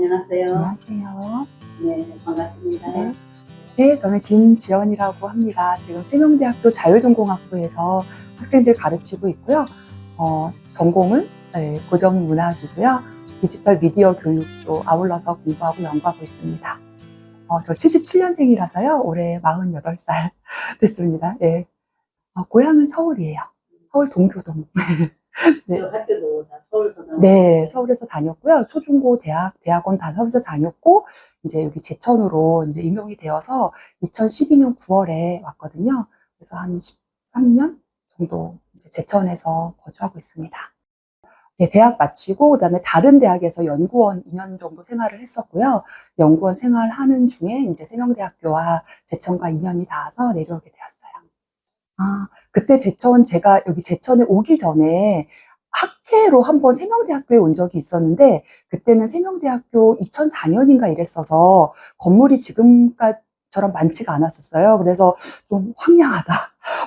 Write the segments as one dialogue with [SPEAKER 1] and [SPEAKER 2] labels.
[SPEAKER 1] 안녕하세요.
[SPEAKER 2] 안녕하세요.
[SPEAKER 1] 네, 반갑습니다.
[SPEAKER 2] 네. 네, 저는 김지연이라고 합니다. 지금 세명대학교 자율전공학부에서 학생들 가르치고 있고요. 전공은 고전문학이고요. 디지털 미디어 교육도 아울러서 공부하고 연구하고 있습니다. 저 77년생이라서요. 올해 48살 됐습니다. 예. 고향은 서울이에요. 서울 동교동. 네.
[SPEAKER 1] 학교도 다 서울서
[SPEAKER 2] 네, 서울에서 다녔고요. 초중고 대학원 다 서울에서 다녔고, 이제 여기 제천으로 이제 임용이 되어서 2012년 9월에 왔거든요. 그래서 한 13년 정도 이제 제천에서 거주하고 있습니다. 네, 대학 마치고, 그다음에 다른 대학에서 연구원 2년 정도 생활을 했었고요. 연구원 생활하는 중에 이제 세명대학교와 제천과 인연이 닿아서 내려오게 되었어요. 그때 제가 여기 제천에 오기 전에 학회로 한번 세명대학교에 온 적이 있었는데, 그때는 세명대학교 2004년인가 이랬어서 건물이 지금까지처럼 많지가 않았었어요. 그래서 좀 황량하다,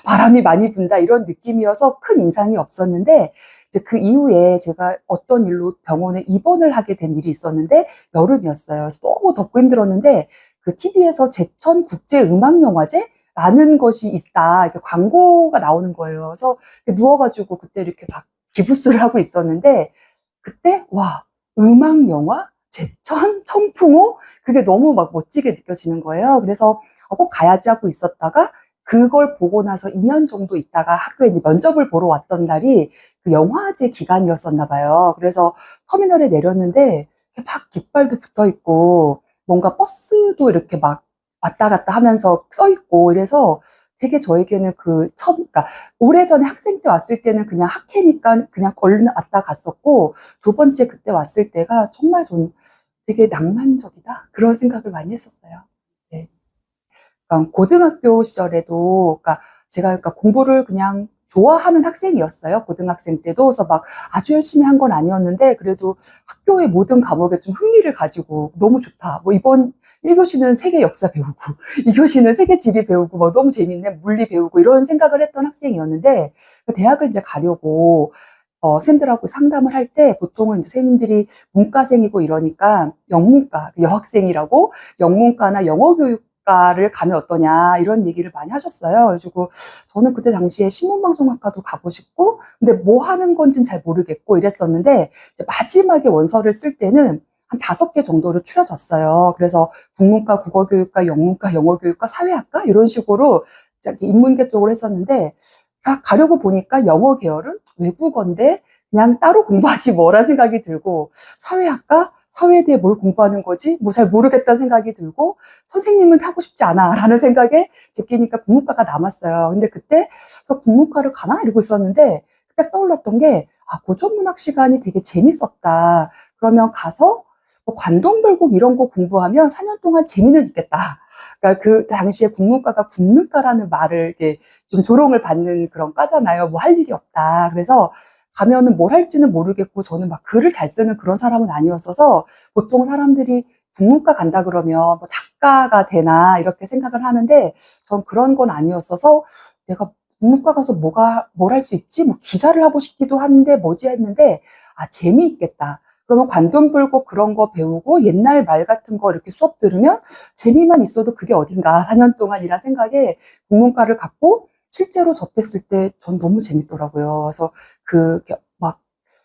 [SPEAKER 2] 바람이 많이 분다 이런 느낌이어서 큰 인상이 없었는데, 이제 그 이후에 제가 어떤 일로 병원에 입원을 하게 된 일이 있었는데, 여름이었어요. 그래서 너무 덥고 힘들었는데, 그 TV에서 제천국제음악영화제 라는 것이 있다. 이렇게 광고가 나오는 거예요. 그래서 누워가지고 그때 이렇게 막 기부스를 하고 있었는데, 그때, 와, 음악 영화? 제천? 청풍호? 그게 너무 막 멋지게 느껴지는 거예요. 그래서 꼭 가야지 하고 있었다가, 그걸 보고 나서 2년 정도 있다가 학교에 이제 면접을 보러 왔던 날이 그 영화제 기간이었었나 봐요. 그래서 터미널에 내렸는데, 막 깃발도 붙어 있고, 뭔가 버스도 이렇게 막 왔다 갔다 하면서 써 있고, 이래서 되게 저에게는 그러니까 오래전에 학생 때 왔을 때는 그냥 학회니까 그냥 얼른 왔다 갔었고, 두 번째 그때 왔을 때가 정말 좀 되게 낭만적이다, 그런 생각을 많이 했었어요. 네. 그러니까 고등학교 시절에도, 그러니까 제가 그러니까 공부를 그냥 좋아하는 학생이었어요. 고등학생 때도. 그래서 막 아주 열심히 한 건 아니었는데, 그래도 학교의 모든 과목에 좀 흥미를 가지고 너무 좋다. 뭐 이번 1교시는 세계 역사 배우고, 2교시는 세계 지리 배우고, 뭐 너무 재밌네. 물리 배우고, 이런 생각을 했던 학생이었는데, 대학을 이제 가려고, 쌤들하고 상담을 할 때 보통은 이제 선생님들이 문과생이고 이러니까 영문과, 여학생이라고 영문과나 영어교육과를 가면 어떠냐, 이런 얘기를 많이 하셨어요. 그래가지고 저는 그때 당시에 신문방송학과도 가고 싶고, 근데 뭐 하는 건지는 잘 모르겠고 이랬었는데, 이제 마지막에 원서를 쓸 때는 한 5개 정도로 추려졌어요. 그래서 국문과, 국어교육과, 영문과, 영어교육과, 사회학과 이런 식으로 인문계 쪽으로 했었는데, 다 가려고 보니까 영어 계열은 외국어인데 그냥 따로 공부하지 뭐라 생각이 들고, 사회학과? 사회에 대해 뭘 공부하는 거지? 뭐 잘 모르겠다는 생각이 들고, 선생님은 하고 싶지 않아 라는 생각에 제끼니까 국문과가 남았어요. 근데 그때 그래서 국문과를 가나? 이러고 있었는데, 그때 떠올랐던 게, 고전문학 시간이 되게 재밌었다. 그러면 가서 뭐 관동별곡 이런 거 공부하면 4년 동안 재미는 있겠다. 그러니까 그 당시에 국문과가 국문과라는 말을 이렇게 좀 조롱을 받는 그런 과잖아요. 뭐 할 일이 없다. 그래서 가면은 뭘 할지는 모르겠고, 저는 막 글을 잘 쓰는 그런 사람은 아니었어서, 보통 사람들이 국문과 간다 그러면 뭐 작가가 되나 이렇게 생각을 하는데, 전 그런 건 아니었어서, 내가 국문과 가서 뭘 할 수 있지? 뭐 기자를 하고 싶기도 한데 뭐지 했는데, 재미있겠다. 그러면 관동불고 그런 거 배우고 옛날 말 같은 거 이렇게 수업 들으면 재미만 있어도 그게 어딘가, 4년 동안이라 생각에 국문과를 갔고, 실제로 접했을 때 전 너무 재밌더라고요. 그래서 막,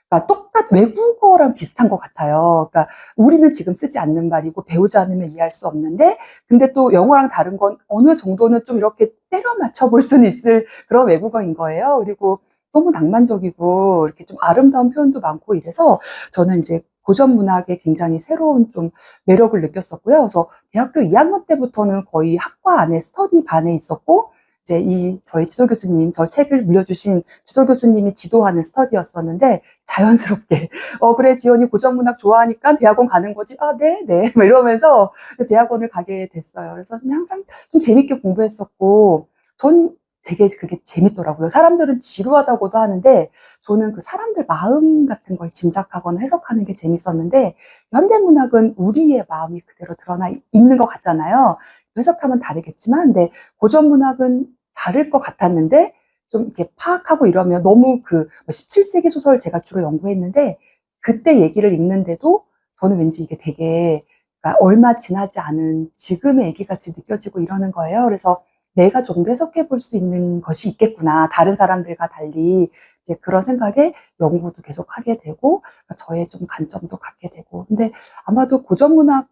[SPEAKER 2] 그러니까 외국어랑 비슷한 것 같아요. 그러니까 우리는 지금 쓰지 않는 말이고 배우지 않으면 이해할 수 없는데, 근데 또 영어랑 다른 건 어느 정도는 좀 이렇게 때려 맞춰 볼 수는 있을 그런 외국어인 거예요. 그리고 너무 낭만적이고 이렇게 좀 아름다운 표현도 많고 이래서 저는 이제 고전 문학에 굉장히 새로운 좀 매력을 느꼈었고요. 그래서 대학교 2학년 때부터는 거의 학과 안에 스터디 반에 있었고, 이제 저희 지도 교수님, 저 책을 물려주신 지도 교수님이 지도하는 스터디였었는데, 자연스럽게, 그래, 지연이 고전문학 좋아하니까 대학원 가는 거지? 네, 네. 뭐 이러면서 대학원을 가게 됐어요. 그래서 그냥 항상 좀 재밌게 공부했었고, 전 되게 그게 재밌더라고요. 사람들은 지루하다고도 하는데, 저는 그 사람들 마음 같은 걸 짐작하거나 해석하는 게 재밌었는데, 현대문학은 우리의 마음이 그대로 드러나 있는 것 같잖아요. 해석하면 다르겠지만, 근데 고전문학은 다를 것 같았는데, 좀 이렇게 파악하고 이러면 너무 17세기 소설 제가 주로 연구했는데, 그때 얘기를 읽는데도 저는 왠지 이게 되게 그러니까 얼마 지나지 않은 지금의 얘기같이 느껴지고 이러는 거예요. 그래서 내가 좀 더 해석해 볼 수 있는 것이 있겠구나. 다른 사람들과 달리 이제 그런 생각에 연구도 계속 하게 되고 그러니까 저의 좀 관점도 갖게 되고. 근데 아마도 고전문학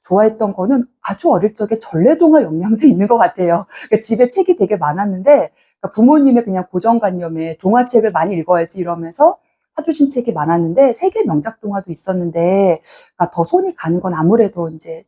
[SPEAKER 2] 좋아했던 거는 아주 어릴 적에 전래동화 영향도 있는 것 같아요. 그러니까 집에 책이 되게 많았는데 그러니까 부모님의 그냥 고정관념에 동화책을 많이 읽어야지 이러면서 사주신 책이 많았는데 세계 명작 동화도 있었는데 그러니까 더 손이 가는 건 아무래도 이제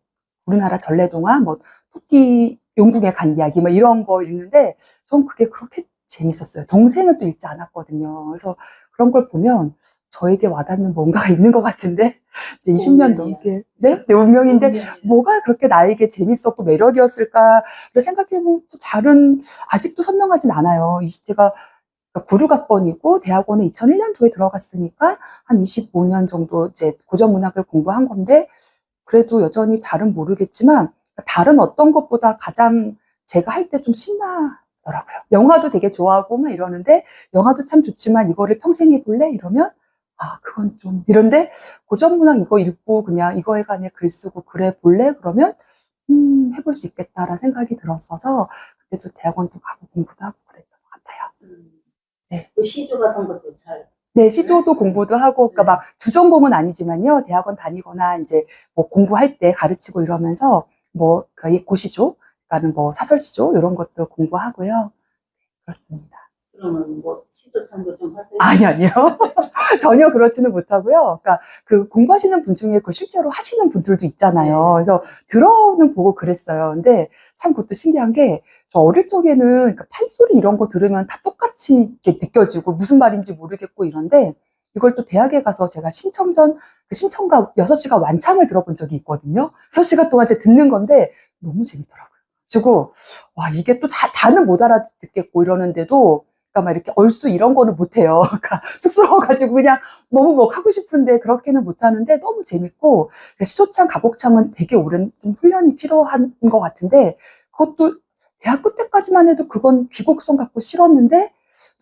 [SPEAKER 2] 우리나라 전래동화, 뭐 토끼 용궁에 간 이야기 뭐 이런 거 읽는데 전 그게 그렇게 재밌었어요. 동생은 또 읽지 않았거든요. 그래서 그런 걸 보면 저에게 와닿는 뭔가가 있는 것 같은데 이제 20년
[SPEAKER 1] 운명이야.
[SPEAKER 2] 넘게 내 운명인데
[SPEAKER 1] 운명이야.
[SPEAKER 2] 뭐가 그렇게 나에게 재밌었고 매력이었을까를 생각해보면 또 잘은 아직도 선명하진 않아요. 제가 96학번이고 대학원에 2001년도에 들어갔으니까 한 25년 정도 이제 고전문학을 공부한 건데 그래도 여전히 잘은 모르겠지만 다른 어떤 것보다 가장 제가 할 때 좀 신나더라고요. 영화도 되게 좋아하고 막 이러는데 영화도 참 좋지만 이거를 평생 해볼래? 이러면 아 그건 좀 이런데 고전문학 이거 읽고 그냥 이거에 관해 글 쓰고 그래 볼래? 그러면 해볼 수 있겠다라는 생각이 들었어서 그때도 대학원도 가고 공부도 하고 그랬던 것 같아요. 네.
[SPEAKER 1] 그 시조 같은 것도 잘.
[SPEAKER 2] 네, 시조도 공부도 하고, 그러니까 막 주전공은 아니지만요, 대학원 다니거나 이제 뭐 공부할 때 가르치고 이러면서 뭐 고시조, 그러니까는 뭐 사설시조 이런 것도 공부하고요. 그렇습니다.
[SPEAKER 1] 그러면 뭐 시조 참고 좀 하세요.
[SPEAKER 2] 아니요. 전혀 그렇지는 못하고요. 그러니까 그 공부하시는 분 중에 그걸 실제로 하시는 분들도 있잖아요. 그래서 들어는 보고 그랬어요. 근데 참 그것도 신기한 게 저 어릴 적에는 그러니까 판소리 이런 거 들으면 다 똑같이 이렇게 느껴지고 무슨 말인지 모르겠고 이런데 이걸 또 대학에 가서 제가 심청전, 심청가 6시간 완창을 들어본 적이 있거든요. 6시간 동안 제가 듣는 건데 너무 재밌더라고요. 그리고 와 이게 또 다는 못 알아듣겠고 이러는데도 그러니까 막 이렇게 얼쑤 이런 거는 못해요. 그러니까 쑥스러워가지고 그냥 너무 뭐 하고 싶은데 그렇게는 못하는데 너무 재밌고 시조창, 가곡창은 되게 오랜 좀 훈련이 필요한 것 같은데 그것도 대학교 때까지만 해도 그건 귀곡성 갖고 싫었는데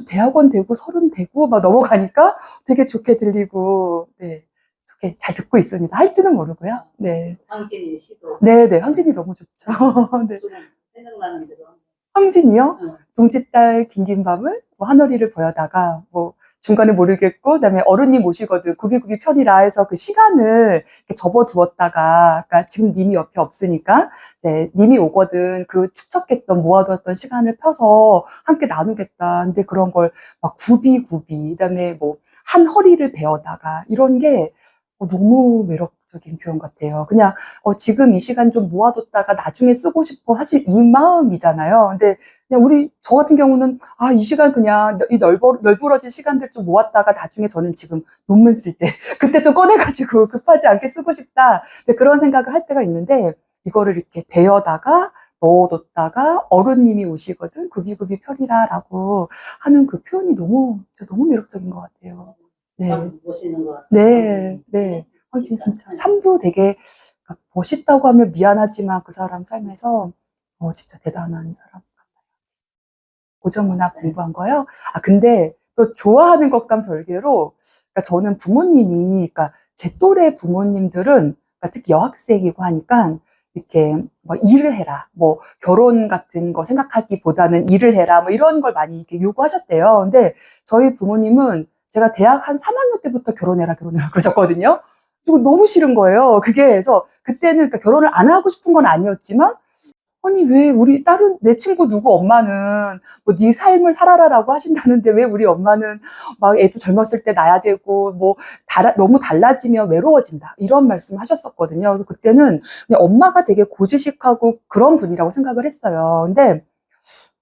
[SPEAKER 2] 대학원 되고 서른 되고 막 넘어가니까 되게 좋게 들리고 네 좋게 잘 듣고 있습니다. 할 줄은 모르고요. 네,
[SPEAKER 1] 황진이 시도.
[SPEAKER 2] 네, 네, 황진이 너무 좋죠. 네.
[SPEAKER 1] 조금 생각나는 대로.
[SPEAKER 2] 황진이요?
[SPEAKER 1] 응.
[SPEAKER 2] 동짓달 긴긴 밤을 뭐 하늘이를 보여다가 뭐 중간에 모르겠고 그다음에 어른님 오시거든 구비구비 편이라 해서 그 시간을 이렇게 접어두었다가 그러니까 지금 님이 옆에 없으니까 이제 님이 오거든 그 축적했던 모아두었던 시간을 펴서 함께 나누겠다. 근데 그런 걸 막 구비구비 그다음에 뭐 한 허리를 베어다가 이런 게 너무 매력적인 표현 같아요. 그냥 지금 이 시간 좀 모아뒀다가 나중에 쓰고 싶어 사실 이 마음이잖아요. 근데 그냥 저 같은 경우는 이 시간 그냥 이 널브러진 시간들 좀 모았다가 나중에 저는 지금 논문 쓸 때 그때 좀 꺼내가지고 급하지 않게 쓰고 싶다. 그런 생각을 할 때가 있는데 이거를 이렇게 베어다가 넣어뒀다가 어른님이 오시거든 구비구비 펴리라라고 하는 그 표현이 너무 매력적인 것 같아요. 네.
[SPEAKER 1] 참 멋있는 것 같아요.
[SPEAKER 2] 네, 네. 황진 진짜 삶도 되게 멋있다고 하면 미안하지만 그 사람 삶에서 진짜 대단한 사람 같아요. 고전문학 공부한 거요? 근데 또 좋아하는 것과 별개로 그러니까 저는 부모님이 그러니까 제 또래 부모님들은 그러니까 특히 여학생이고 하니까 이렇게 뭐 일을 해라, 뭐 결혼 같은 거 생각하기보다는 일을 해라, 뭐 이런 걸 많이 이렇게 요구하셨대요. 근데 저희 부모님은 제가 대학 한 3학년 때부터 결혼해라 그러셨거든요. 그리고 너무 싫은 거예요. 그게 그래서 그때는 그러니까 결혼을 안 하고 싶은 건 아니었지만 아니 왜 우리 다른 내 친구 누구 엄마는 뭐 네 삶을 살아라라고 하신다는데 왜 우리 엄마는 막 애도 젊었을 때 낳아야 되고 뭐 너무 달라지면 외로워진다 이런 말씀 하셨었거든요. 그래서 그때는 그냥 엄마가 되게 고지식하고 그런 분이라고 생각을 했어요. 근데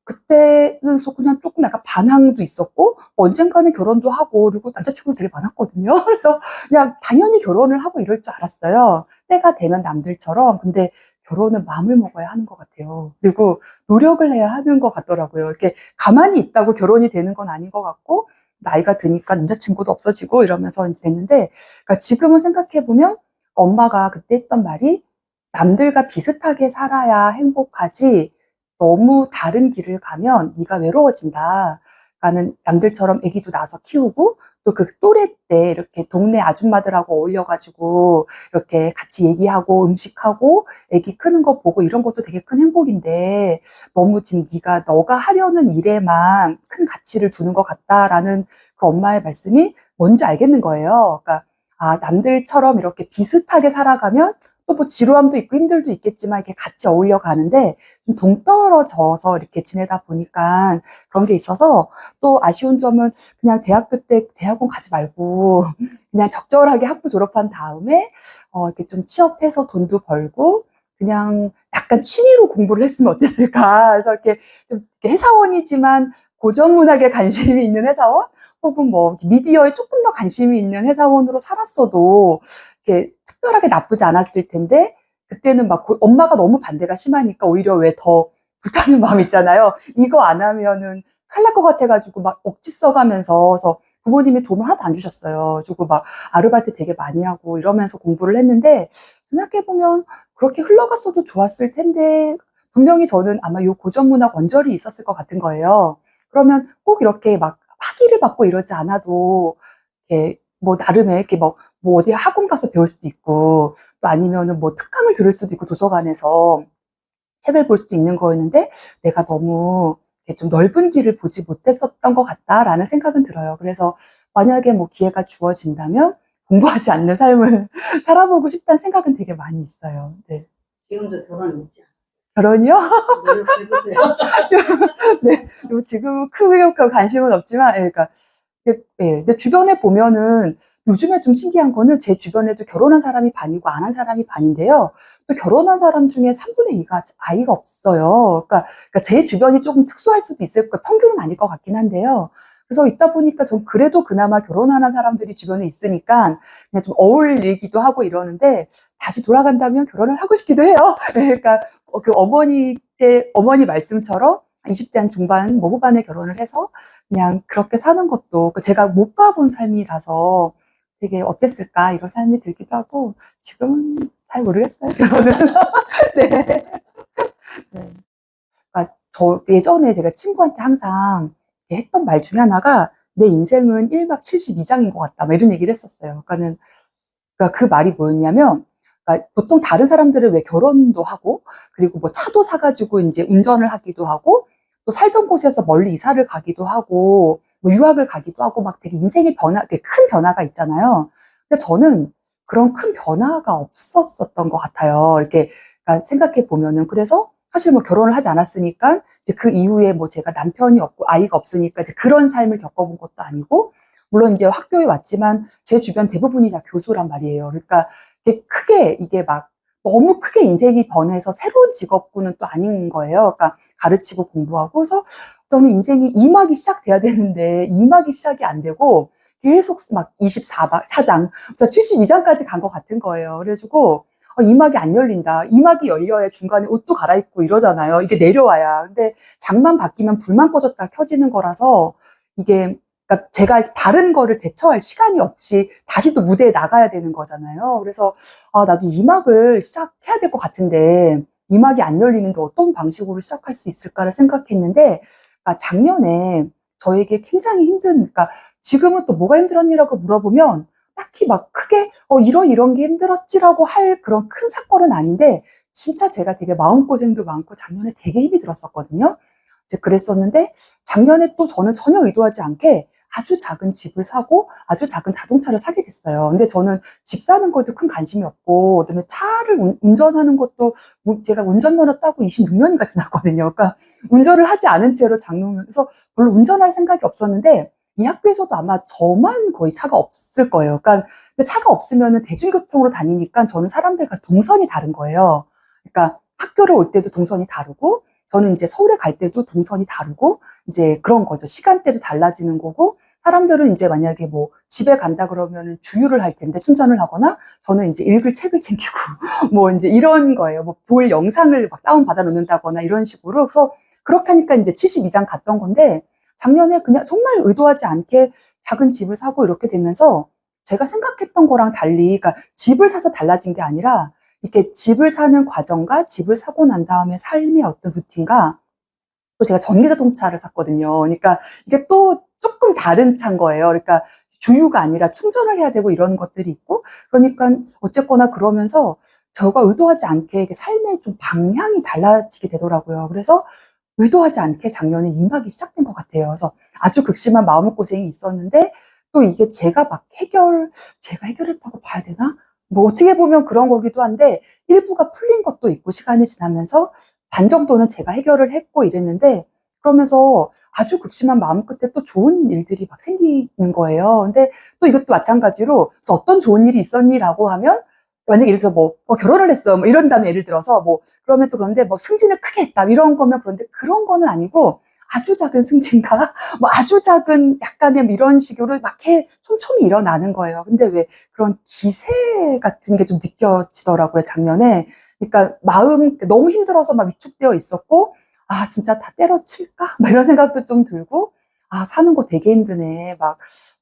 [SPEAKER 2] 그때는 그냥 조금 약간 반항도 있었고 언젠가는 결혼도 하고 그리고 남자친구도 되게 많았거든요. 그래서 그냥 당연히 결혼을 하고 이럴 줄 알았어요. 때가 되면 남들처럼. 근데 결혼은 마음을 먹어야 하는 것 같아요. 그리고 노력을 해야 하는 것 같더라고요. 이렇게 가만히 있다고 결혼이 되는 건 아닌 것 같고 나이가 드니까 남자친구도 없어지고 이러면서 이제 됐는데 그러니까 지금은 생각해보면 엄마가 그때 했던 말이 남들과 비슷하게 살아야 행복하지 너무 다른 길을 가면 네가 외로워진다. 그러니까는 남들처럼 아기도 낳아서 키우고 또 그 또래 때 이렇게 동네 아줌마들하고 어울려가지고 이렇게 같이 얘기하고 음식하고 애기 크는 거 보고 이런 것도 되게 큰 행복인데 너무 지금 너가 하려는 일에만 큰 가치를 두는 것 같다라는 그 엄마의 말씀이 뭔지 알겠는 거예요. 그러니까 아, 남들처럼 이렇게 비슷하게 살아가면 또 뭐 지루함도 있고 힘들도 있겠지만 이렇게 같이 어울려 가는데 좀 동떨어져서 이렇게 지내다 보니까 그런 게 있어서 또 아쉬운 점은 그냥 대학교 때 대학원 가지 말고 그냥 적절하게 학부 졸업한 다음에 이렇게 좀 취업해서 돈도 벌고 그냥 약간 취미로 공부를 했으면 어땠을까. 그래서 이렇게 좀 이렇게 회사원이지만 고전 문학에 관심이 있는 회사원 혹은 뭐 미디어에 조금 더 관심이 있는 회사원으로 살았어도 이렇게 특별하게 나쁘지 않았을 텐데 그때는 막 엄마가 너무 반대가 심하니까 오히려 왜 더 불타는 마음 있잖아요. 이거 안 하면은 큰일 날 것 같아가지고 막 억지 써가면서 그래서 부모님이 돈을 하나도 안 주셨어요. 주고 막 아르바이트 되게 많이 하고 이러면서 공부를 했는데 생각해보면 그렇게 흘러갔어도 좋았을 텐데 분명히 저는 아마 요 고전문학 원절이 있었을 것 같은 거예요. 그러면 꼭 이렇게 막 학위를 받고 이러지 않아도 이렇게 뭐 나름의 이렇게 뭐 어디 학원 가서 배울 수도 있고 또 아니면은 뭐 특강을 들을 수도 있고 도서관에서 책을 볼 수도 있는 거였는데 내가 너무 이렇게 좀 넓은 길을 보지 못했었던 것 같다라는 생각은 들어요. 그래서 만약에 뭐 기회가 주어진다면 공부하지 않는 삶을 살아보고 싶다는 생각은 되게 많이 있어요. 네.
[SPEAKER 1] 지금도 결혼 있지
[SPEAKER 2] 결혼이요?
[SPEAKER 1] 않아요? 노력해보세요.
[SPEAKER 2] 네. 지금은 크게 관심은 없지만, 예, 그러니까 근데 주변에 보면은 요즘에 좀 신기한 거는 제 주변에도 결혼한 사람이 반이고 안 한 사람이 반인데요. 또 결혼한 사람 중에 3분의 2가 아이가 없어요. 그러니까 제 주변이 조금 특수할 수도 있을 거예요. 평균은 아닐 것 같긴 한데요. 그래서 있다 보니까 전 그래도 그나마 결혼하는 사람들이 주변에 있으니까 그냥 좀 어울리기도 하고 이러는데 다시 돌아간다면 결혼을 하고 싶기도 해요. 그러니까 그 어머니 말씀처럼 20대 한 중반, 뭐 후반에 결혼을 해서 그냥 그렇게 사는 것도 제가 못 봐본 삶이라서 되게 어땠을까 이런 삶이 들기도 하고 지금은 잘 모르겠어요. 결혼은. 네. 네. 그러니까 저 예전에 제가 친구한테 항상 했던 말 중에 하나가 내 인생은 1박 72장인 것 같다. 막 이런 얘기를 했었어요. 그러니까 그 말이 뭐였냐면 그러니까 보통 다른 사람들은 왜 결혼도 하고 그리고 뭐 차도 사가지고 이제 운전을 하기도 하고 또 살던 곳에서 멀리 이사를 가기도 하고 뭐 유학을 가기도 하고 막 되게 인생의 큰 변화가 있잖아요. 근데 저는 그런 큰 변화가 없었었던 것 같아요. 이렇게 그러니까 생각해 보면은 그래서 사실 뭐 결혼을 하지 않았으니까 이제 그 이후에 뭐 제가 남편이 없고 아이가 없으니까 이제 그런 삶을 겪어본 것도 아니고 물론 이제 학교에 왔지만 제 주변 대부분이 다 교수란 말이에요. 그러니까 이게 막 너무 크게 인생이 변해서 새로운 직업군은 또 아닌 거예요. 그러니까 가르치고 공부하고 그래서 저는 인생이 2막이 시작돼야 되는데 2막이 시작이 안 되고 계속 막 24장, 그래서 72장까지 간 것 같은 거예요. 그래가지고 2막이 안 열린다. 2막이 열려야 중간에 옷도 갈아입고 이러잖아요. 이게 내려와야. 근데 장만 바뀌면 불만 꺼졌다 켜지는 거라서 이게 그러니까 제가 다른 거를 대처할 시간이 없이 다시 또 무대에 나가야 되는 거잖아요. 그래서 나도 2막을 시작해야 될 것 같은데 2막이 안 열리는데 어떤 방식으로 시작할 수 있을까를 생각했는데 작년에 저에게 굉장히 그러니까 지금은 또 뭐가 힘들었니라고 물어보면 딱히 막 크게 이런 게 힘들었지라고 할 그런 큰 사건은 아닌데 진짜 제가 되게 마음고생도 많고 작년에 되게 힘이 들었었거든요. 이제 그랬었는데 작년에 또 저는 전혀 의도하지 않게 아주 작은 집을 사고 아주 작은 자동차를 사게 됐어요. 근데 저는 집 사는 것도 큰 관심이 없고 그다음에 차를 운전하는 것도 제가 운전면허 따고 26년이가 지났거든요. 그러니까 운전을 하지 않은 채로 장롱을 그래서 별로 운전할 생각이 없었는데 이 학교에서도 아마 저만 거의 차가 없을 거예요. 그러니까 근데 차가 없으면은 대중교통으로 다니니까 저는 사람들과 동선이 다른 거예요. 그러니까 학교를 올 때도 동선이 다르고 저는 이제 서울에 갈 때도 동선이 다르고 이제 그런 거죠. 시간대도 달라지는 거고 사람들은 이제 만약에 뭐 집에 간다 그러면은 주유를 할 텐데 충전을 하거나 저는 이제 읽을 책을 챙기고 뭐 이제 이런 거예요. 뭐 볼 영상을 막 다운 받아 놓는다거나 이런 식으로 그래서 그렇게 하니까 이제 72장 갔던 건데 작년에 그냥 정말 의도하지 않게 작은 집을 사고 이렇게 되면서 제가 생각했던 거랑 달리 그러니까 집을 사서 달라진 게 아니라 이렇게 집을 사는 과정과 집을 사고 난 다음에 삶의 어떤 루틴과 또 제가 전기자동차를 샀거든요. 그러니까 이게 또 조금 다른 차인 거예요. 그러니까 주유가 아니라 충전을 해야 되고 이런 것들이 있고, 그러니까 어쨌거나 그러면서 저가 의도하지 않게 이게 삶의 좀 방향이 달라지게 되더라고요. 그래서 의도하지 않게 작년에 임하기 시작된 것 같아요. 그래서 아주 극심한 마음고생이 있었는데, 또 이게 제가 해결했다고 봐야 되나? 뭐 어떻게 보면 그런 거기도 한데, 일부가 풀린 것도 있고, 시간이 지나면서 반 정도는 제가 해결을 했고 이랬는데, 그러면서 아주 극심한 마음 끝에 또 좋은 일들이 막 생기는 거예요. 근데 또 이것도 마찬가지로, 그래서 어떤 좋은 일이 있었니라고 하면, 만약에 예를 들어서 결혼을 했어. 뭐 이런다면 예를 들어서 그러면 또 그런데 승진을 크게 했다. 이런 거면 그런데 그런 거는 아니고, 아주 작은 승진과 아주 작은 약간의 이런 식으로 막 촘촘히 일어나는 거예요. 근데 왜 그런 기세 같은 게 좀 느껴지더라고요, 작년에. 그러니까 마음 너무 힘들어서 막 위축되어 있었고, 아, 진짜 다 때려칠까? 막 이런 생각도 좀 들고, 아, 사는 거 되게 힘드네. 막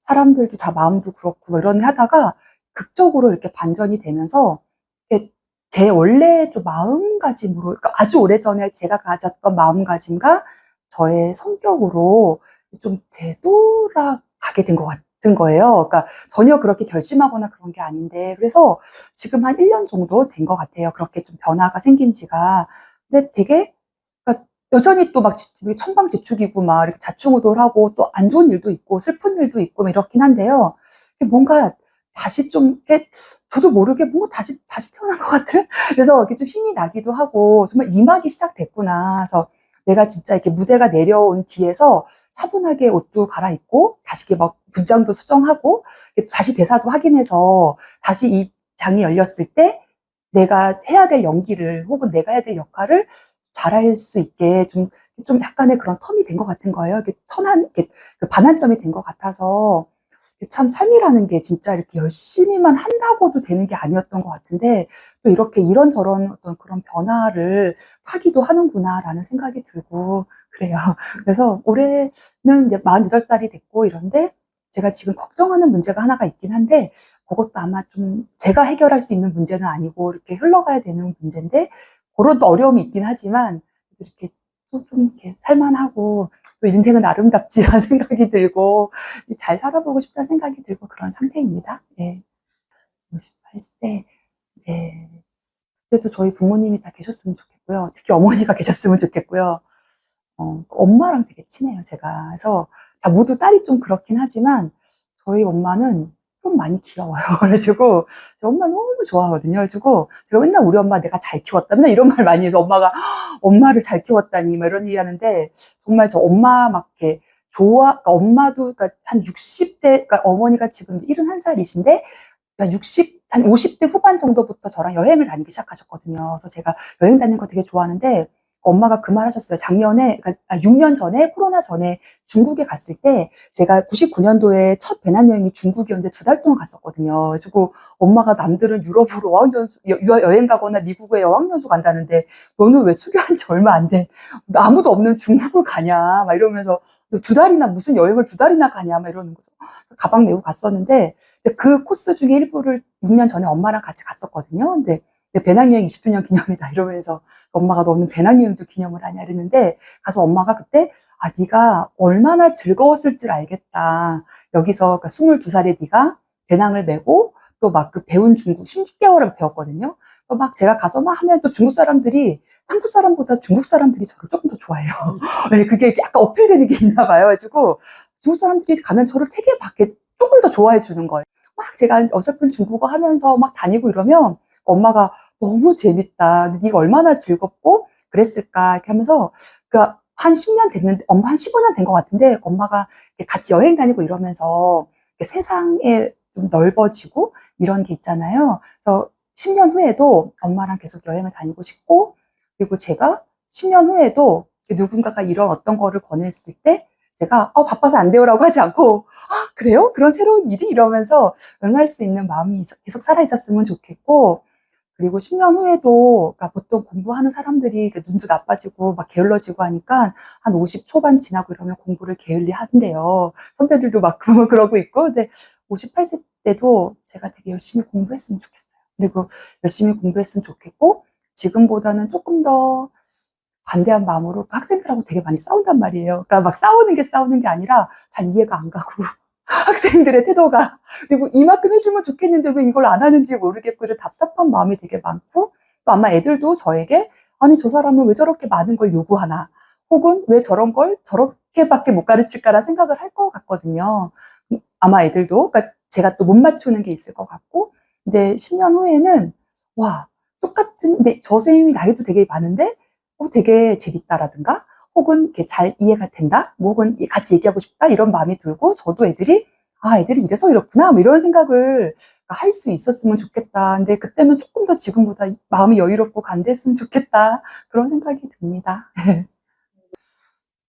[SPEAKER 2] 사람들도 다 마음도 그렇고 이런 하다가 극적으로 이렇게 반전이 되면서 이렇게 제 원래 좀 마음가짐으로, 그러니까 아주 오래전에 제가 가졌던 마음가짐과 저의 성격으로 좀 되돌아가게 된 것 같은 거예요. 그러니까 전혀 그렇게 결심하거나 그런 게 아닌데, 그래서 지금 한 1년 정도 된 것 같아요. 그렇게 좀 변화가 생긴 지가. 근데 되게, 그러니까 여전히 또 천방지축이고 막 이렇게 자충우돌하고 또 안 좋은 일도 있고 슬픈 일도 있고 막 이렇긴 한데요. 뭔가 다시 좀 이렇게 저도 모르게 뭔가 다시 태어난 것 같은? 그래서 이렇게 좀 힘이 나기도 하고 정말 임하기 시작됐구나. 그래서 내가 진짜 이렇게 무대가 내려온 뒤에서 차분하게 옷도 갈아입고 다시 이렇게 분장도 수정하고 다시 대사도 확인해서 다시 이 장이 열렸을 때 내가 해야 될 연기를 혹은 내가 해야 될 역할을 잘할 수 있게 좀 약간의 그런 텀이 된 것 같은 거예요. 그 반환점이 된 것 같아서 참 삶이라는 게 진짜 이렇게 열심히만 한다고도 되는 게 아니었던 것 같은데 또 이렇게 이런저런 어떤 그런 변화를 타기도 하는구나라는 생각이 들고 그래요. 그래서 올해는 이제 48살이 됐고 이런데 제가 지금 걱정하는 문제가 하나가 있긴 한데 그것도 아마 좀 제가 해결할 수 있는 문제는 아니고 이렇게 흘러가야 되는 문제인데 그런 어려움이 있긴 하지만 이렇게 좀 이렇게 살만하고 또 인생은 아름답지라는 생각이 들고 잘 살아보고 싶다는 생각이 들고 그런 상태입니다. 네. 58세. 네. 그때도 저희 부모님이 다 계셨으면 좋겠고요. 특히 어머니가 계셨으면 좋겠고요. 엄마랑 되게 친해요, 제가. 그래서 다 모두 딸이 좀 그렇긴 하지만 저희 엄마는 좀 많이 귀여워요. 그래가지고 제 엄마를 너무 좋아하거든요. 그래가지고 제가 맨날 우리 엄마 내가 잘 키웠다. 맨날 이런 말 많이 해서 엄마가 엄마를 잘 키웠다니 막 이런 얘기 하는데 정말 저 엄마 막 이렇게 그러니까 엄마도 그러니까 한 60대, 그러니까 어머니가 지금 이제 71살이신데 그러니까 한 50대 후반 정도부터 저랑 여행을 다니기 시작하셨거든요. 그래서 제가 여행 다니는 거 되게 좋아하는데 엄마가 그 말 하셨어요. 작년에, 그러니까 6년 전에, 코로나 전에 중국에 갔을 때 제가 99년도에 첫 배낭여행이 중국이었는데 2달 동안 갔었거든요. 그래가지고 엄마가 남들은 유럽으로 여행 가거나 미국에 어학연수 간다는데 너는 왜 수교한 지 얼마 안 된 아무도 없는 중국을 가냐 막 이러면서 2달이나 무슨 여행을 2달이나 가냐 막 이러는 거죠. 가방 메고 갔었는데 그 코스 중에 일부를 6년 전에 엄마랑 같이 갔었거든요. 근데 배낭여행 20주년 기념이다 이러면서 엄마가 너는 배낭여행도 기념을 하냐 이랬는데 가서 엄마가 그때 아 네가 얼마나 즐거웠을 줄 알겠다. 여기서 그러니까 22살에 네가 배낭을 메고 또 막 그 배운 중국 10개월을 배웠거든요. 그래서 막 제가 가서 막 하면 또 중국 사람들이 한국 사람보다 중국 사람들이 저를 조금 더 좋아해요. 네, 그게 약간 어필되는 게 있나 봐요. 그래가지고 중국 사람들이 가면 저를 되게 밖에 조금 더 좋아해 주는 거예요. 막 제가 어설픈 중국어 하면서 막 다니고 이러면 엄마가 너무 재밌다. 네가 얼마나 즐겁고 그랬을까 이렇게 하면서 그러니까 한 10년 됐는데 엄마 한 15년 된 것 같은데 엄마가 같이 여행 다니고 이러면서 세상에 좀 넓어지고 이런 게 있잖아요. 그래서 10년 후에도 엄마랑 계속 여행을 다니고 싶고 그리고 제가 10년 후에도 누군가가 이런 어떤 거를 권했을 때 제가 바빠서 안 돼요라고 하지 않고 아 그래요? 그런 새로운 일이? 이러면서 응할 수 있는 마음이 계속 살아있었으면 좋겠고 그리고 10년 후에도, 그러니까 보통 공부하는 사람들이 눈도 나빠지고 막 게을러지고 하니까 한 50 초반 지나고 이러면 공부를 게을리 한대요. 선배들도 막 그러고 있고. 근데 58세 때도 제가 되게 열심히 공부했으면 좋겠어요. 그리고 열심히 공부했으면 좋겠고, 지금보다는 조금 더 관대한 마음으로 학생들하고 되게 많이 싸운단 말이에요. 그러니까 막 싸우는 게 아니라 잘 이해가 안 가고. 학생들의 태도가. 그리고 이만큼 해주면 좋겠는데 왜 이걸 안 하는지 모르겠고, 이런 답답한 마음이 되게 많고, 또 아마 애들도 저에게, 아니, 저 사람은 왜 저렇게 많은 걸 요구하나, 혹은 왜 저런 걸 저렇게밖에 못 가르칠까라 생각을 할 것 같거든요. 아마 애들도, 그러니까 제가 또 못 맞추는 게 있을 것 같고, 근데 10년 후에는, 와, 똑같은, 근데 저 선생님이 나이도 되게 많은데, 되게 재밌다라든가, 혹은 이렇게 잘 이해가 된다, 뭐 혹은 같이 얘기하고 싶다, 이런 마음이 들고, 저도 애들이, 아, 애들이 이래서 이렇구나, 뭐 이런 생각을 할 수 있었으면 좋겠다. 근데 그때면 조금 더 지금보다 마음이 여유롭고 간대했으면 좋겠다. 그런 생각이 듭니다.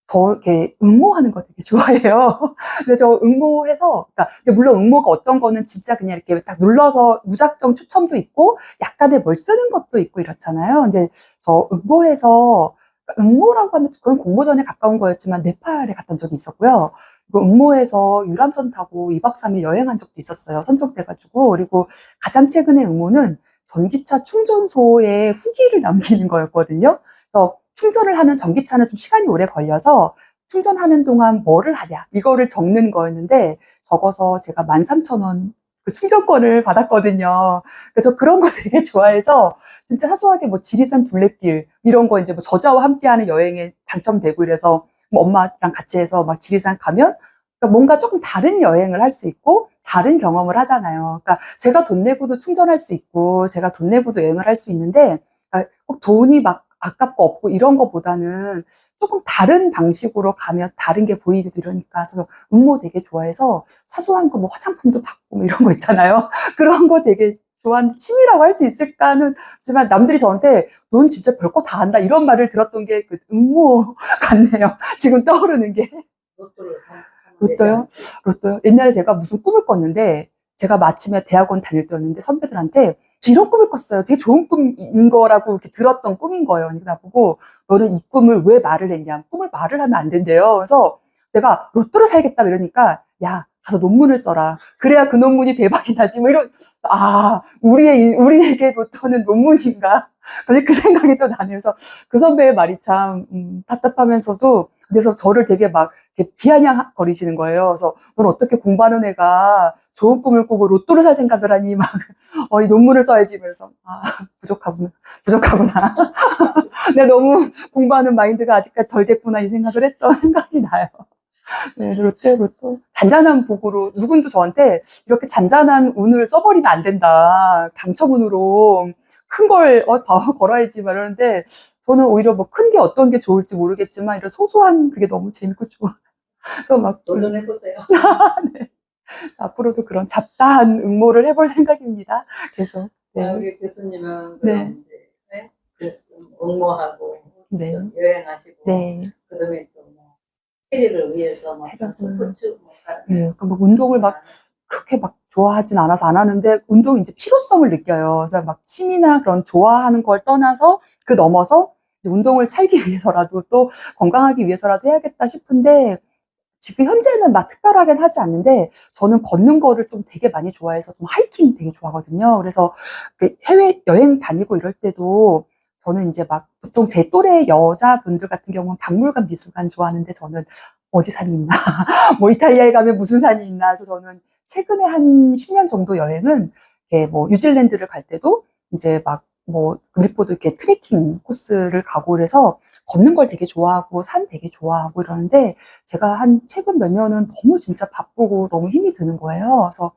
[SPEAKER 2] 저 이렇게 응모하는 거 되게 좋아해요. 근데 저 응모해서, 그러니까 물론 응모가 어떤 거는 진짜 그냥 이렇게 딱 눌러서 무작정 추첨도 있고, 약간의 뭘 쓰는 것도 있고 이렇잖아요. 근데 저 응모해서, 그러니까 응모라고 하면 그건 공모전에 가까운 거였지만 네팔에 갔던 적이 있었고요. 그리고 응모해서 유람선 타고 2박 3일 여행한 적도 있었어요. 선정돼가지고. 그리고 가장 최근에 응모는 전기차 충전소에 후기를 남기는 거였거든요. 그래서 충전을 하는 전기차는 좀 시간이 오래 걸려서 충전하는 동안 뭐를 하냐 이거를 적는 거였는데, 적어서 제가 13,000원 그 충전권을 받았거든요. 그래서 그런 거 되게 좋아해서 진짜 사소하게 뭐 지리산 둘레길 이런 거 이제 뭐 저자와 함께하는 여행에 당첨되고, 이래서 뭐 엄마랑 같이 해서 막 지리산 가면, 그러니까 뭔가 조금 다른 여행을 할 수 있고 다른 경험을 하잖아요. 그러니까 제가 돈 내고도 충전할 수 있고 제가 돈 내고도 여행을 할 수 있는데, 그러니까 꼭 돈이 막 아깝고 없고 이런 거보다는 조금 다른 방식으로 가면 다른 게 보이기도 이러니까. 그래서 응모 되게 좋아해서 사소한 거 뭐 화장품도 받고 뭐 이런 거 있잖아요. 그런 거 되게 좋아하는 취미라고 할 수 있을까는 하지만, 남들이 저한테 넌 진짜 별거 다 한다 이런 말을 들었던 게 그 응모 같네요. 지금 떠오르는 게.
[SPEAKER 1] 로또를 사면 되지
[SPEAKER 2] 로또요?
[SPEAKER 1] 않을까?
[SPEAKER 2] 로또요? 옛날에 제가 무슨 꿈을 꿨는데, 제가 마침에 대학원 다닐 때였는데 선배들한테 저 이런 꿈을 꿨어요. 되게 좋은 꿈인 거라고 이렇게 들었던 꿈인 거예요. 그러니까 나보고 너는 이 꿈을 왜 말을 했냐? 꿈을 말을 하면 안 된대요. 그래서 제가 로또를 사야겠다 이러니까, 야, 가서 논문을 써라. 그래야 그 논문이 대박이 나지. 뭐 이런, 아, 우리에게 로또는 논문인가? 갑자기 그 생각이 또 나네요. 그래서 그 선배의 말이 참, 답답하면서도, 그래서 저를 되게 막 이렇게 비아냥거리시는 거예요. 그래서 넌 어떻게 공부하는 애가 좋은 꿈을 꾸고 로또를 살 생각을 하니, 막, 이 논문을 써야지. 그래서, 아, 부족하구나. 내가 너무 공부하는 마인드가 아직까지 덜 됐구나, 이 생각을 했던 생각이 나요. 네, 로또. 잔잔한 복으로, 누군도 저한테 이렇게 잔잔한 운을 써버리면 안 된다. 당첨운으로 큰 걸 걸어야지 말하는데, 저는 오히려 뭐 큰 게 어떤 게 좋을지 모르겠지만, 이런 소소한 그게 너무 재밌고 좋아. 그래서 막,
[SPEAKER 1] 도전해보세요.
[SPEAKER 2] 네. 앞으로도 그런 잡다한 응모를 해볼 생각입니다. 계속. 네.
[SPEAKER 1] 우리 교수님은
[SPEAKER 2] 네.
[SPEAKER 1] 그럼 이제 네? 그래서 응모하고
[SPEAKER 2] 네.
[SPEAKER 1] 여행하시고
[SPEAKER 2] 네.
[SPEAKER 1] 그다음에 또 뭐 체리를 위해서 뭐
[SPEAKER 2] 체력을.
[SPEAKER 1] 스포츠 뭐
[SPEAKER 2] 네. 그러니까 뭐 운동을 막 그렇게 막 좋아하진 않아서 안 하는데, 운동이 이제 필요성을 느껴요. 그래서 막 취미나 그런 좋아하는 걸 떠나서 그 넘어서 이제 운동을 살기 위해서라도, 또 건강하기 위해서라도 해야겠다 싶은데, 지금 현재는 막 특별하긴 하지 않는데, 저는 걷는 거를 좀 되게 많이 좋아해서 좀 하이킹 되게 좋아하거든요. 그래서 해외 여행 다니고 이럴 때도 저는 이제 막 보통 제 또래 여자분들 같은 경우는 박물관, 미술관 좋아하는데, 저는 어디 산이 있나, 뭐 이탈리아에 가면 무슨 산이 있나 해서, 저는 최근에 한 10년 정도 여행은 뭐 뉴질랜드를 갈 때도 이제 막 뭐 그리포도 이렇게 트레킹 코스를 가고, 그래서 걷는 걸 되게 좋아하고 산 되게 좋아하고 이러는데, 제가 한 최근 몇 년은 너무 진짜 바쁘고 너무 힘이 드는 거예요. 그래서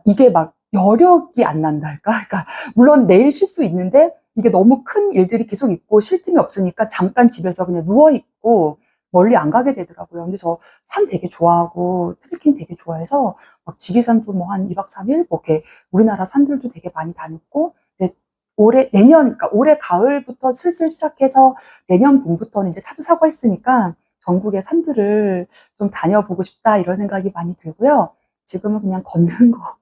[SPEAKER 2] 이게 막 여력이 안 난다 할까? 그러니까 물론 내일 쉴 수 있는데, 이게 너무 큰 일들이 계속 있고 쉴 틈이 없으니까 잠깐 집에서 그냥 누워 있고 멀리 안 가게 되더라고요. 근데 저 산 되게 좋아하고 트레킹 되게 좋아해서 막 지리산도 뭐 한 2박 3일 뭐 이렇게 우리나라 산들도 되게 많이 다녔고, 근데 그러니까 올해 가을부터 슬슬 시작해서 내년 봄부터는 이제 차도 사고 했으니까 전국의 산들을 좀 다녀보고 싶다, 이런 생각이 많이 들고요. 지금은 그냥 걷는 거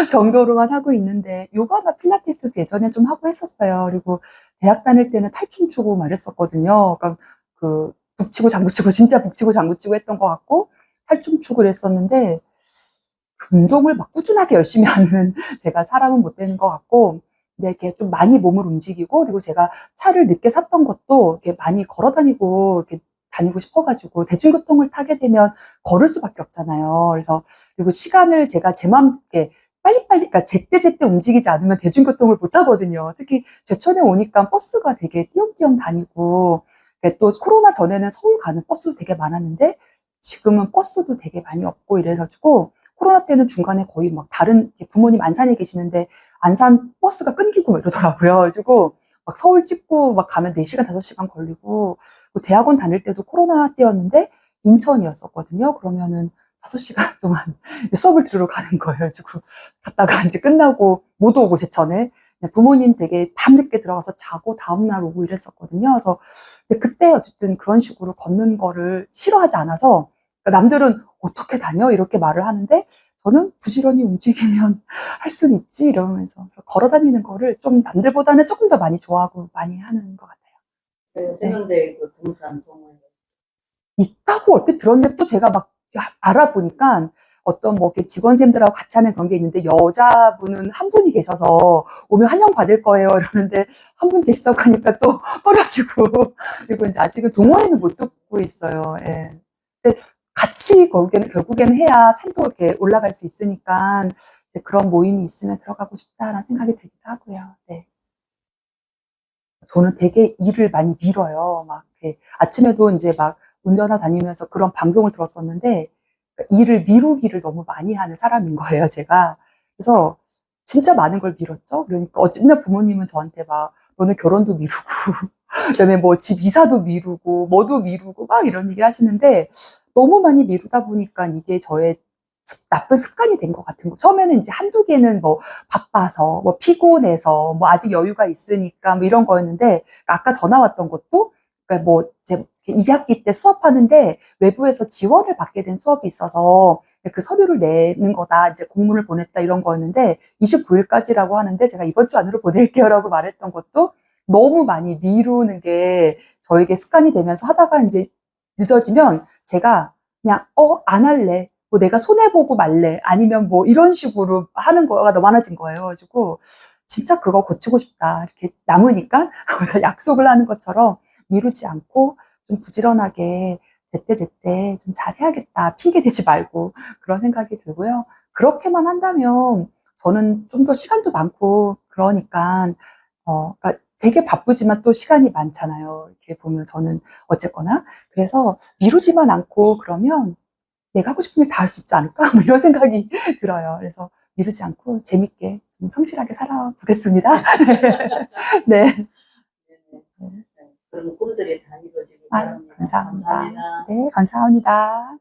[SPEAKER 2] 정도로만 하고 있는데, 요가나 필라테스도 예전에 좀 하고 했었어요. 그리고 대학 다닐 때는 탈춤 추고 말했었거든요. 그러니까 북치고 장구치고, 진짜 북치고 장구치고 했던 것 같고, 탈춤 추고 그랬었는데, 그 운동을 막 꾸준하게 열심히 하는 제가 사람은 못 되는 것 같고, 근데 이렇게 좀 많이 몸을 움직이고, 그리고 제가 차를 늦게 샀던 것도 이렇게 많이 걸어 다니고, 이렇게 다니고 싶어가지고 대중교통을 타게 되면 걸을 수밖에 없잖아요. 그래서 그리고 시간을 제가 제 맘에 빨리빨리, 그러니까 제때제때 움직이지 않으면 대중교통을 못 타거든요. 특히 제천에 오니까 버스가 되게 띄엄띄엄 다니고, 또 코로나 전에는 서울 가는 버스도 되게 많았는데, 지금은 버스도 되게 많이 없고 이래가지고, 코로나 때는 중간에 거의 막 다른 부모님 안산에 계시는데, 안산 버스가 끊기고 이러더라고요. 그래가지고, 막 서울 찍고 막 가면 4시간, 5시간 걸리고, 대학원 다닐 때도 코로나 때였는데, 인천이었었거든요. 그러면은 5시간 동안 수업을 들으러 가는 거예요. 그래가지고, 갔다가 이제 끝나고 못 오고 제천에 부모님 되게 밤늦게 들어가서 자고 다음날 오고 이랬었거든요. 그래서 근데 그때 어쨌든 그런 식으로 걷는 거를 싫어하지 않아서 그러니까 남들은 어떻게 다녀? 이렇게 말을 하는데 저는 부지런히 움직이면 할 수는 있지 이러면서 그래서 걸어 다니는 거를 좀 남들보다는 조금 더 많이 좋아하고 많이 하는 것 같아요.
[SPEAKER 1] 그 세종대에도 등산 동호회
[SPEAKER 2] 있다고 얼핏 들었는데 또 제가 막 알아보니까 어떤 뭐 이렇게 직원쌤들하고 같이 하는 그런 게 있는데 여자분은 한 분이 계셔서 오면 환영 받을 거예요 이러는데 한 분 계시다고 하니까 또 꺼려지고 그리고 이제 아직은 동호회는 못 듣고 있어요. 예. 근데 같이 거기는 결국에는 해야 산도 이렇게 올라갈 수 있으니까 이제 그런 모임이 있으면 들어가고 싶다라는 생각이 들기도 하고요. 네. 저는 되게 일을 많이 미뤄요. 막 이렇게 아침에도 이제 막 운전하다 다니면서 그런 방송을 들었었는데 일을 미루기를 너무 많이 하는 사람인 거예요, 제가. 그래서 진짜 많은 걸 미뤘죠. 그러니까 어쨌든 부모님은 저한테 막 너는 결혼도 미루고 그다음에 뭐 집 이사도 미루고 뭐도 미루고 막 이런 얘기 하시는데 너무 많이 미루다 보니까 이게 저의 나쁜 습관이 된 것 같은 거. 처음에는 이제 한두 개는 뭐 바빠서, 뭐 피곤해서, 뭐 아직 여유가 있으니까 뭐 이런 거였는데, 아까 전화 왔던 것도, 그러니까 뭐 제 2학기 때 수업하는데 외부에서 지원을 받게 된 수업이 있어서 그 서류를 내는 거다, 이제 공문을 보냈다 이런 거였는데, 29일까지라고 하는데 제가 이번 주 안으로 보낼게요라고 말했던 것도 너무 많이 미루는 게 저에게 습관이 되면서 하다가 이제 늦어지면 제가 그냥, 안 할래. 뭐 내가 손해보고 말래. 아니면 뭐 이런 식으로 하는 거가 너무 많아진 거예요. 그래가지고 진짜 그거 고치고 싶다. 이렇게 남으니까 약속을 하는 것처럼 미루지 않고 좀 부지런하게 제때제때 좀 잘해야겠다. 핑계 대지 말고 그런 생각이 들고요. 그렇게만 한다면 저는 좀 더 시간도 많고 그러니까, 그러니까 되게 바쁘지만 또 시간이 많잖아요. 이렇게 보면 저는 어쨌거나. 그래서 미루지만 않고 그러면 내가 하고 싶은 일 다 할 수 있지 않을까? 뭐 이런 생각이 들어요. 그래서 미루지 않고 재밌게 좀 성실하게 살아보겠습니다. 네.
[SPEAKER 1] 그런 꿈들이 다 이루어지기
[SPEAKER 2] 아유,
[SPEAKER 1] 바랍니다.
[SPEAKER 2] 감사합니다.
[SPEAKER 1] 감사합니다.
[SPEAKER 2] 네, 감사합니다.